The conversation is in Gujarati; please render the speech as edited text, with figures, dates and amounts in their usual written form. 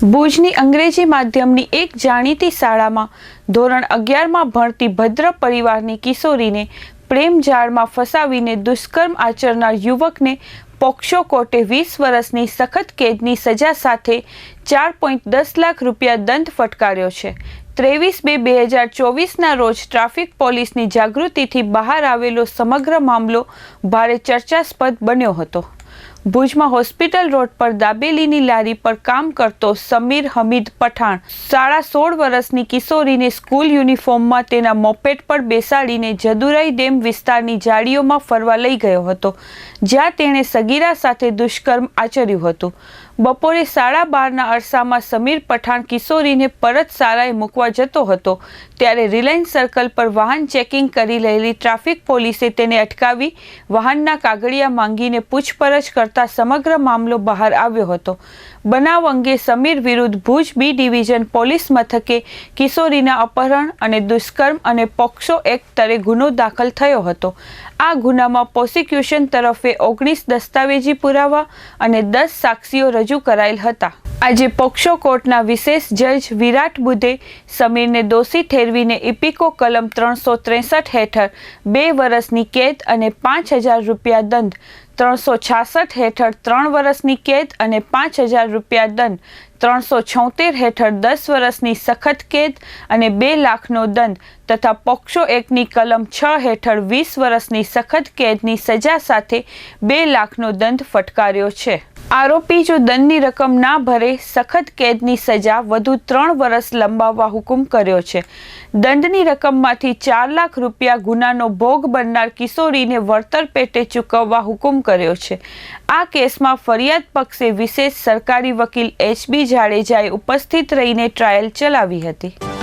ભુજની અંગ્રેજી માધ્યમની એક જાણીતી શાળામાં ધોરણ 11માં ભણતી ભદ્ર પરિવારની કિશોરીને પ્રેમ જાળમાં ફસાવીને દુષ્કર્મ આચરનાર યુવકને પોક્સો કોર્ટે 20 વર્ષની સખત કેદની સજા સાથે 4.10 લાખ રૂપિયા દંડ ફટકાર્યો છે। 23/2/2024ના રોજ ટ્રાફિક પોલીસની જાગૃતિથી બહાર આવેલો સમગ્ર મામલો ભારે ચર્ચાસ્પદ બન્યો હતો। ભુજમાં હોસ્પિટલ રોડ પર દાબેલીની લારી પર કામ કરતો સમીર હમીદ પઠાણ સાડા 16 વર્ષની કિશોરીને સ્કૂલ યુનિફોર્મમાં તેના મોપેડ પર બેસાડીને જદુરાઈ ડેમ વિસ્તારની જાળીઓમાં ફરવા લઈ ગયો હતો, જ્યાં તેણે સગીરા સાથે દુષ્કર્મ આચર્યું હતું। બપોરે 12:30ના અરસામાં સમીર પઠાણ કિશોરીને પરત શાળાએ મૂકવા જતો હતો, ત્યારે રિલાયન્સ સર્કલ પર વાહન ચેકિંગ કરી રહેલી ટ્રાફિક પોલીસે તેને અટકાવી વાહનના કાગળિયા માંગીને પૂછપરછ કરતા સમગ્ર મામલો બહાર આવ્યો હતો। બનાવ અંગે સમીર વિરુદ્ધ ભુજ બી ડિવિઝન પોલીસ મથકે કિશોરીના અપહરણ અને દુષ્કર્મ અને પોક્સો એક્ટ તળે ગુનો દાખલ થયો હતો। આ ગુનામાં પ્રોસિક્યુશન તરફે 19 દસ્તાવેજી પુરાવા અને 10 સાક્ષીઓ રજૂ કરાયેલ હતા। આજે પોક્સો કોર્ટના વિશેષ જજ વિરાટ બુધે સમીરને દોષી ઠેરવીને ઇપિકો કલમ 363 હેઠળ 2 વર્ષની કેદ અને 5,000 રૂપિયા દંડ, 366 હેઠળ 3 વર્ષની કેદ અને 5,000 રૂપિયા દંડ, 376 હેઠળ 10 વર્ષની સખત કેદ અને 2 લાખનો દંડ તથા પોક્સો એક્ટની કલમ 6 હેઠળ 20 વર્ષની સખત કેદની સજા સાથે 2 લાખનો દંડ ફટકાર્યો છે। આરોપી જો દંડની રકમ ના ભરે સખત કેદની સજા વધુ 3 વર્ષ લંબાવવા હુકમ કર્યો છે। દંડની રકમમાંથી 4 લાખ રૂપિયા ગુનાનો ભોગ બનનાર કિશોરીને વળતર પેટે ચૂકવવા હુકમ કર્યો છે। આ કેસમાં ફરિયાદ પક્ષે વિશેષ સરકારી વકીલ HB જાડેજાએ ઉપસ્થિત રહીને ટ્રાયલ ચલાવી હતી।